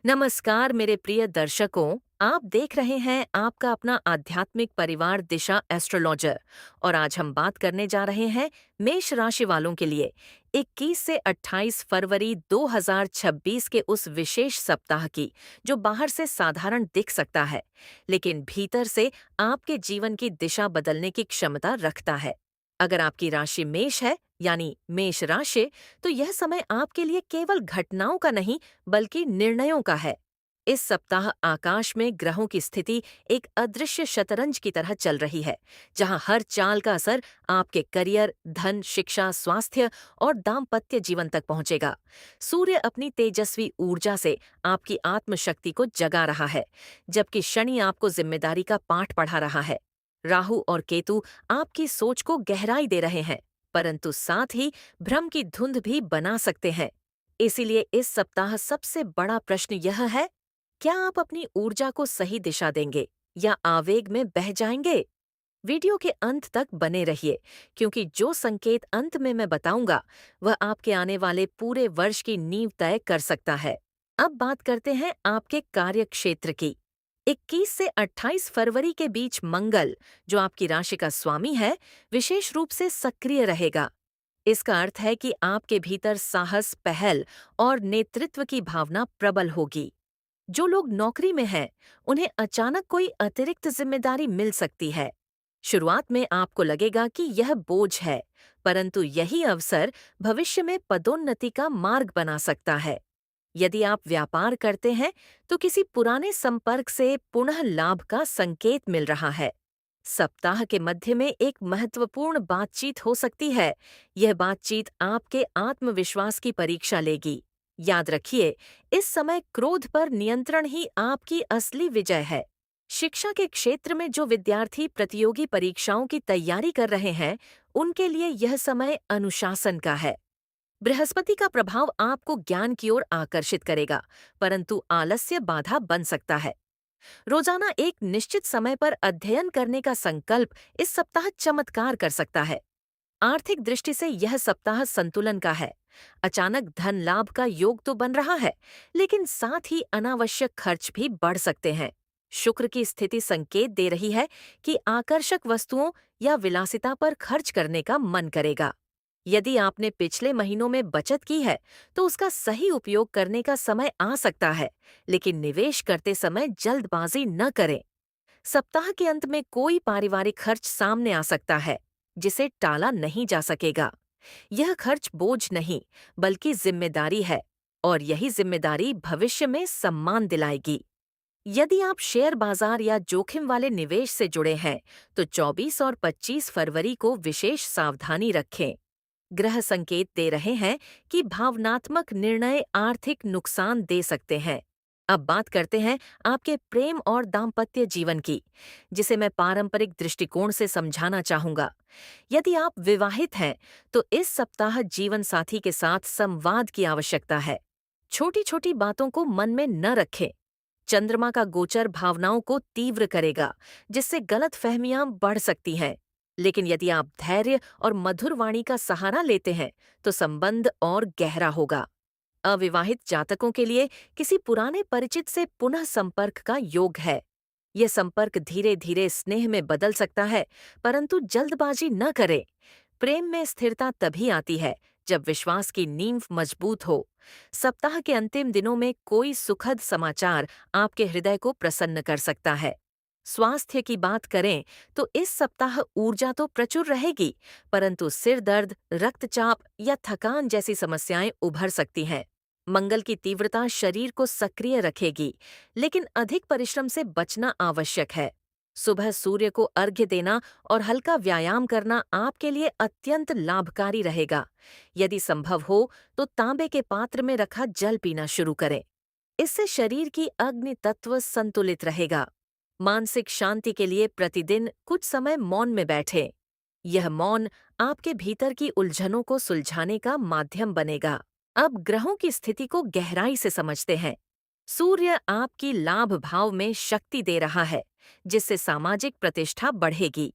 नमस्कार मेरे प्रिय दर्शकों। आप देख रहे हैं आपका अपना आध्यात्मिक परिवार दिशा एस्ट्रोलॉजर। और आज हम बात करने जा रहे हैं मेष राशि वालों के लिए 21 से 28 फरवरी 2026 के उस विशेष सप्ताह की, जो बाहर से साधारण दिख सकता है लेकिन भीतर से आपके जीवन की दिशा बदलने की क्षमता रखता है। अगर आपकी राशि मेष है, यानी मेष राशि, तो यह समय आपके लिए केवल घटनाओं का नहीं बल्कि निर्णयों का है। इस सप्ताह आकाश में ग्रहों की स्थिति एक अदृश्य शतरंज की तरह चल रही है, जहां हर चाल का असर आपके करियर, धन, शिक्षा, स्वास्थ्य और दाम्पत्य जीवन तक पहुंचेगा। सूर्य अपनी तेजस्वी ऊर्जा से आपकी आत्मशक्ति को जगा रहा है, जबकि शनि आपको जिम्मेदारी का पाठ पढ़ा रहा है। राहु और केतु आपकी सोच को गहराई दे रहे हैं, परंतु साथ ही भ्रम की धुंध भी बना सकते हैं। इसीलिए इस सप्ताह सबसे बड़ा प्रश्न यह है, क्या आप अपनी ऊर्जा को सही दिशा देंगे या आवेग में बह जाएंगे? वीडियो के अंत तक बने रहिए, क्योंकि जो संकेत अंत में मैं बताऊंगा वह आपके आने वाले पूरे वर्ष की नींव तय कर सकता है। अब बात करते हैं आपके कार्य क्षेत्र की। 21 से 28 फरवरी के बीच मंगल, जो आपकी राशि का स्वामी है, विशेष रूप से सक्रिय रहेगा। इसका अर्थ है कि आपके भीतर साहस, पहल और नेतृत्व की भावना प्रबल होगी। जो लोग नौकरी में हैं, उन्हें अचानक कोई अतिरिक्त जिम्मेदारी मिल सकती है। शुरुआत में आपको लगेगा कि यह बोझ है, परंतु यही अवसर भविष्य में पदोन्नति का मार्ग बना सकता है। यदि आप व्यापार करते हैं, तो किसी पुराने संपर्क से पुनः लाभ का संकेत मिल रहा है। सप्ताह के मध्य में एक महत्वपूर्ण बातचीत हो सकती है। यह बातचीत आपके आत्मविश्वास की परीक्षा लेगी। याद रखिए, इस समय क्रोध पर नियंत्रण ही आपकी असली विजय है। शिक्षा के क्षेत्र में जो विद्यार्थी प्रतियोगी परीक्षाओं की तैयारी कर रहे हैं, उनके लिए यह समय अनुशासन का है। बृहस्पति का प्रभाव आपको ज्ञान की ओर आकर्षित करेगा, परंतु आलस्य बाधा बन सकता है। रोजाना एक निश्चित समय पर अध्ययन करने का संकल्प इस सप्ताह चमत्कार कर सकता है। आर्थिक दृष्टि से यह सप्ताह संतुलन का है। अचानक धन लाभ का योग तो बन रहा है, लेकिन साथ ही अनावश्यक खर्च भी बढ़ सकते हैं। शुक्र की स्थिति संकेत दे रही है कि आकर्षक वस्तुओं या विलासिता पर खर्च करने का मन करेगा। यदि आपने पिछले महीनों में बचत की है, तो उसका सही उपयोग करने का समय आ सकता है, लेकिन निवेश करते समय जल्दबाजी न करें। सप्ताह के अंत में कोई पारिवारिक खर्च सामने आ सकता है, जिसे टाला नहीं जा सकेगा। यह खर्च बोझ नहीं, बल्कि जिम्मेदारी है, और यही जिम्मेदारी भविष्य में सम्मान दिलाएगी। यदि आप शेयर बाजार या जोखिम वाले निवेश से जुड़े हैं, तो 24 और 25 फरवरी को विशेष सावधानी रखें। ग्रह संकेत दे रहे हैं कि भावनात्मक निर्णय आर्थिक नुकसान दे सकते हैं। अब बात करते हैं आपके प्रेम और दाम्पत्य जीवन की, जिसे मैं पारंपरिक दृष्टिकोण से समझाना चाहूंगा। यदि आप विवाहित हैं, तो इस सप्ताह जीवन साथी के साथ संवाद की आवश्यकता है। छोटी छोटी बातों को मन में न रखें। चंद्रमा का गोचर भावनाओं को तीव्र करेगा, जिससे गलतफहमियां बढ़ सकती हैं। लेकिन यदि आप धैर्य और मधुर वाणी का सहारा लेते हैं, तो संबंध और गहरा होगा। अविवाहित जातकों के लिए किसी पुराने परिचित से पुनः संपर्क का योग है। यह संपर्क धीरे धीरे स्नेह में बदल सकता है, परंतु जल्दबाजी न करें। प्रेम में स्थिरता तभी आती है जब विश्वास की नींव मजबूत हो। सप्ताह के अंतिम दिनों में कोई सुखद समाचार आपके हृदय को प्रसन्न कर सकता है। स्वास्थ्य की बात करें, तो इस सप्ताह ऊर्जा तो प्रचुर रहेगी, परंतु सिर दर्द, रक्तचाप या थकान जैसी समस्याएं उभर सकती हैं। मंगल की तीव्रता शरीर को सक्रिय रखेगी, लेकिन अधिक परिश्रम से बचना आवश्यक है। सुबह सूर्य को अर्घ्य देना और हल्का व्यायाम करना आपके लिए अत्यंत लाभकारी रहेगा। यदि संभव हो, तो तांबे के पात्र में रखा जल पीना शुरू करें। इससे शरीर की अग्नि तत्व संतुलित रहेगा। मानसिक शांति के लिए प्रतिदिन कुछ समय मौन में बैठें। यह मौन आपके भीतर की उलझनों को सुलझाने का माध्यम बनेगा। अब ग्रहों की स्थिति को गहराई से समझते हैं। सूर्य आपकी लाभ भाव में शक्ति दे रहा है, जिससे सामाजिक प्रतिष्ठा बढ़ेगी।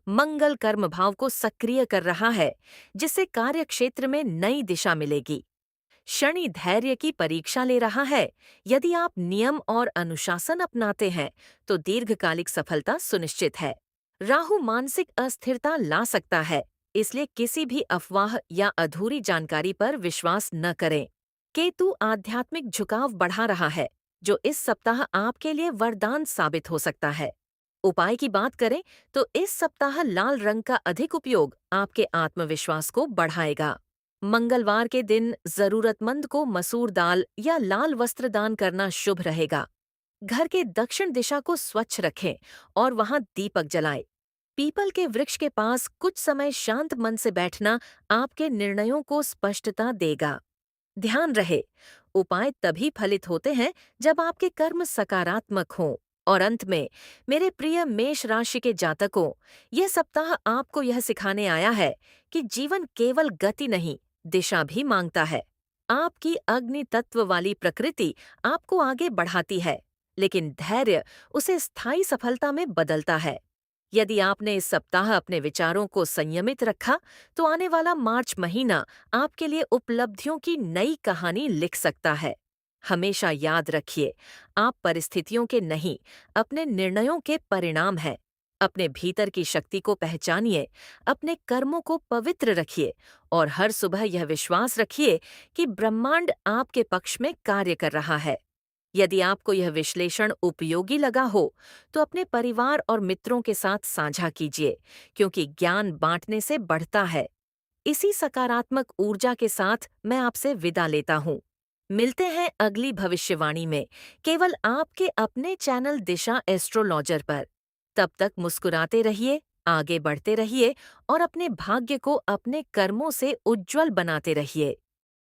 मंगल कर्म भाव को सक्रिय कर रहा है, जिससे कार्यक्षेत्र में नई दिशा मिलेगी। शनि धैर्य की परीक्षा ले रहा है। यदि आप नियम और अनुशासन अपनाते हैं तो दीर्घकालिक सफलता सुनिश्चित है। राहु मानसिक अस्थिरता ला सकता है, इसलिए किसी भी अफवाह या अधूरी जानकारी पर विश्वास न करें। केतु आध्यात्मिक झुकाव बढ़ा रहा है, जो इस सप्ताह आपके लिए वरदान साबित हो सकता है। उपाय की बात करें तो इस सप्ताह लाल रंग का अधिक उपयोग आपके आत्मविश्वास को बढ़ाएगा। मंगलवार के दिन जरूरतमंद को मसूर दाल या लाल वस्त्र दान करना शुभ रहेगा। घर के दक्षिण दिशा को स्वच्छ रखें और वहां दीपक जलाएं। पीपल के वृक्ष के पास कुछ समय शांत मन से बैठना आपके निर्णयों को स्पष्टता देगा। ध्यान रहे, उपाय तभी फलित होते हैं जब आपके कर्म सकारात्मक हों। और अंत में, मेरे प्रिय मेष राशि के जातकों, यह सप्ताह आपको यह सिखाने आया है कि जीवन केवल गति नहीं, दिशा भी मांगता है। आपकी अग्नि तत्व वाली प्रकृति आपको आगे बढ़ाती है, लेकिन धैर्य उसे स्थायी सफलता में बदलता है। यदि आपने इस सप्ताह अपने विचारों को संयमित रखा, तो आने वाला मार्च महीना आपके लिए उपलब्धियों की नई कहानी लिख सकता है। हमेशा याद रखिए, आप परिस्थितियों के नहीं, अपने निर्णयों के परिणाम हैं। अपने भीतर की शक्ति को पहचानिए, अपने कर्मों को पवित्र रखिए और हर सुबह यह विश्वास रखिए कि ब्रह्मांड आपके पक्ष में कार्य कर रहा है। यदि आपको यह विश्लेषण उपयोगी लगा हो, तो अपने परिवार और मित्रों के साथ साझा कीजिए, क्योंकि ज्ञान बांटने से बढ़ता है। इसी सकारात्मक ऊर्जा के साथ मैं आपसे विदा लेता हूँ। मिलते हैं अगली भविष्यवाणी में, केवल आपके अपने चैनल दिशा एस्ट्रोलॉजर पर। तब तक मुस्कुराते रहिए, आगे बढ़ते रहिए और अपने भाग्य को अपने कर्मों से उज्जवल बनाते रहिए।